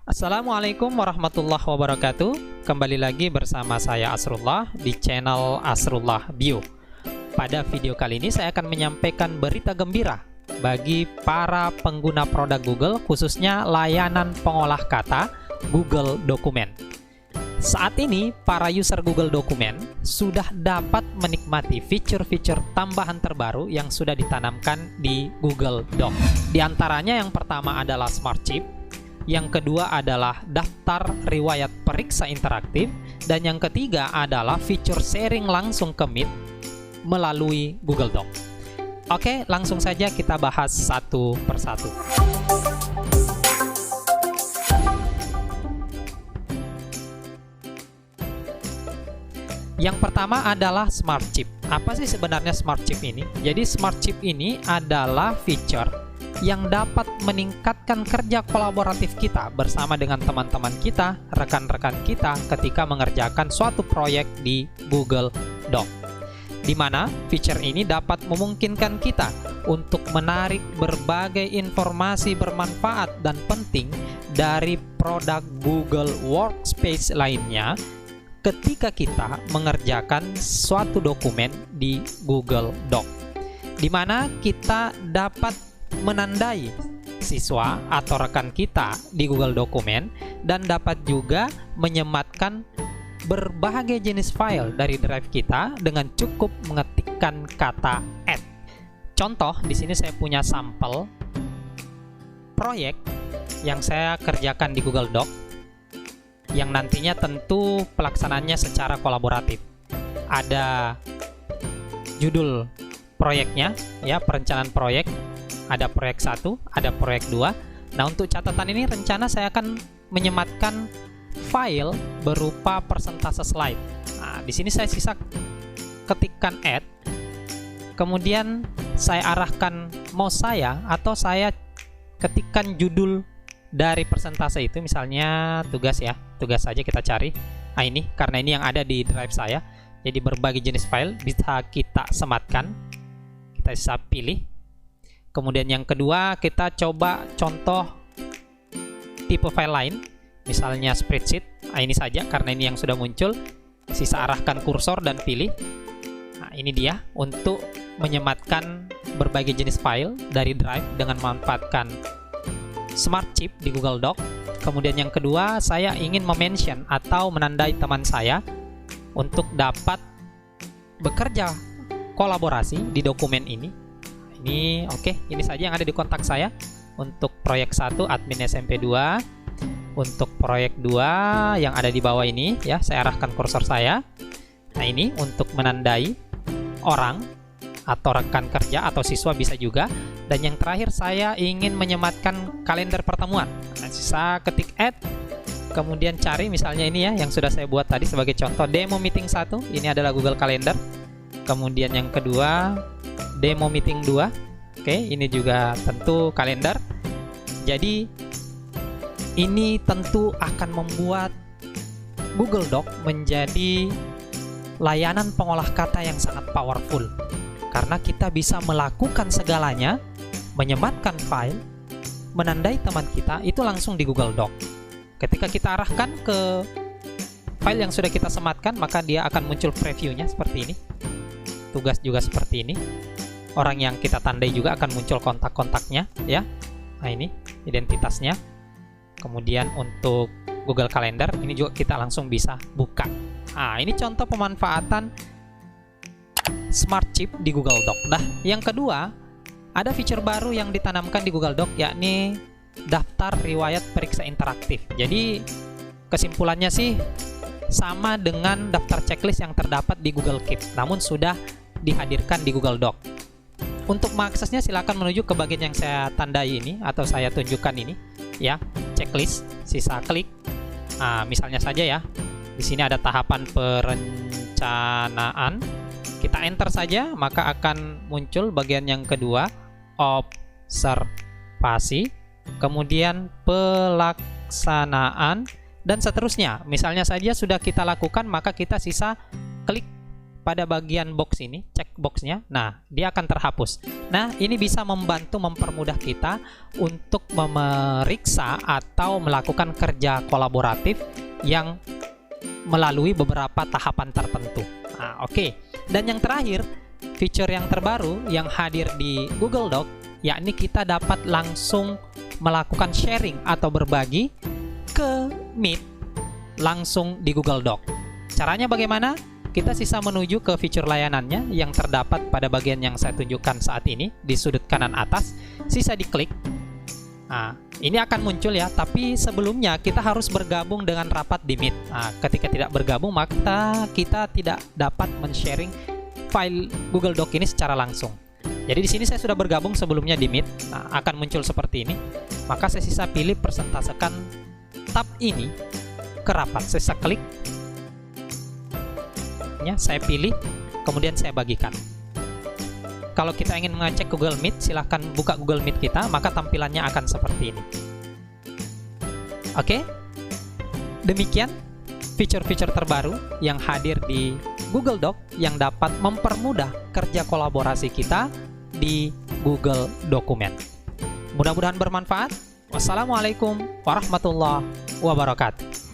Assalamualaikum warahmatullahi wabarakatuh. Kembali lagi bersama saya Asrullah di channel Asrullah Bio. Pada video kali ini saya akan menyampaikan berita gembira bagi para pengguna produk Google, khususnya layanan pengolah kata Google Dokumen. Saat ini para user Google Dokumen sudah dapat menikmati fitur-fitur tambahan terbaru yang sudah ditanamkan di Google Doc. Di antaranya yang pertama adalah Smart Chip, yang kedua adalah daftar riwayat periksa interaktif, dan yang ketiga adalah fitur sharing langsung ke Meet melalui Google Doc. Oke, langsung saja kita bahas satu persatu. Yang pertama adalah Smart Chip. Apa sih sebenarnya Smart Chip ini? Jadi Smart Chip ini adalah fitur yang dapat meningkatkan kerja kolaboratif kita bersama dengan teman-teman kita, rekan-rekan kita ketika mengerjakan suatu proyek di Google Doc. Di mana fitur ini dapat memungkinkan kita untuk menarik berbagai informasi bermanfaat dan penting dari produk Google Workspace lainnya ketika kita mengerjakan suatu dokumen di Google Doc. Di mana kita dapat menandai siswa atau rekan kita di Google Dokumen dan dapat juga menyematkan berbagai jenis file dari drive kita dengan cukup mengetikkan kata add. Contoh, di sini saya punya sampel proyek yang saya kerjakan di Google Doc yang nantinya tentu pelaksanaannya secara kolaboratif. Ada judul proyeknya, ya, perencanaan proyek. Ada proyek 1, ada proyek 2. Nah, untuk catatan ini rencana saya akan menyematkan file berupa persentase slide. Nah, di sini saya sisa ketikkan add. Kemudian saya arahkan mouse saya atau saya ketikkan judul dari persentase itu, misalnya tugas ya. Tugas saja kita cari. Nah, ini karena ini yang ada di drive saya. Jadi berbagai jenis file bisa kita sematkan. Kita bisa pilih. Kemudian yang kedua, kita coba contoh tipe file lain, misalnya spreadsheet. Nah, ini saja karena ini yang sudah muncul. Sisa arahkan kursor dan pilih. Nah, ini dia untuk menyematkan berbagai jenis file dari drive dengan memanfaatkan Smart Chip di Google Doc. Kemudian yang kedua, saya ingin mention atau menandai teman saya untuk dapat bekerja kolaborasi di dokumen ini. Ini oke, ini saja yang ada di kontak saya. Untuk proyek 1 admin SMP 2, untuk proyek 2 yang ada di bawah ini ya, saya arahkan kursor saya. Nah, ini untuk menandai orang atau rekan kerja atau siswa bisa juga. Dan yang terakhir, saya ingin menyematkan kalender pertemuan. Nah, sisa ketik add, kemudian cari misalnya ini ya yang sudah saya buat tadi sebagai contoh demo meeting 1. Ini adalah Google Calendar. Kemudian yang kedua, demo meeting 2. Oke, ini juga tentu kalender. Jadi ini tentu akan membuat Google Doc menjadi layanan pengolah kata yang sangat powerful, karena kita bisa melakukan segalanya, menyematkan file, menandai teman kita itu langsung di Google Doc. Ketika kita arahkan ke file yang sudah kita sematkan, maka dia akan muncul previewnya seperti ini. Tugas juga seperti ini. Orang yang kita tandai juga akan muncul kontak-kontaknya ya. Nah, ini identitasnya. Kemudian untuk Google Calendar ini juga kita langsung bisa buka. Nah, ini contoh pemanfaatan Smart Chip di Google Doc. Nah, yang kedua, ada fitur baru yang ditanamkan di Google Doc, yakni daftar riwayat periksa interaktif. Jadi kesimpulannya sih sama dengan daftar checklist yang terdapat di Google Keep, namun sudah dihadirkan di Google Doc. Untuk mengaksesnya silakan menuju ke bagian yang saya tandai ini atau saya tunjukkan ini ya, checklist, sisa klik. Nah, misalnya saja ya, di sini ada tahapan perencanaan. Kita enter saja, maka akan muncul bagian yang kedua, observasi, kemudian pelaksanaan, dan seterusnya. Misalnya saja sudah kita lakukan, maka kita sisa klik pada bagian box ini, check boxnya. Nah, dia akan terhapus. Nah, ini bisa membantu mempermudah kita untuk memeriksa atau melakukan kerja kolaboratif yang melalui beberapa tahapan tertentu. Nah, oke. Dan yang terakhir, fitur yang terbaru yang hadir di Google Doc, yakni kita dapat langsung melakukan sharing atau berbagi ke Meet langsung di Google Doc. Caranya bagaimana? Kita sisa menuju ke fitur layanannya yang terdapat pada bagian yang saya tunjukkan saat ini di sudut kanan atas. Sisa diklik. Nah, ini akan muncul ya, tapi sebelumnya kita harus bergabung dengan rapat di Meet. Nah, ketika tidak bergabung, maka kita tidak dapat men-sharing file Google Doc ini secara langsung. Jadi di sini saya sudah bergabung sebelumnya di Meet. Nah, akan muncul seperti ini. Maka saya sisa pilih persentasekan tab ini ke rapat. Saya sisa klik. Saya pilih, kemudian saya bagikan. Kalau kita ingin mengecek Google Meet, silahkan buka Google Meet kita, maka tampilannya akan seperti ini. Oke, demikian fitur-fitur terbaru yang hadir di Google Doc yang dapat mempermudah kerja kolaborasi kita di Google Dokumen. Mudah-mudahan bermanfaat. Wassalamualaikum warahmatullahi wabarakatuh.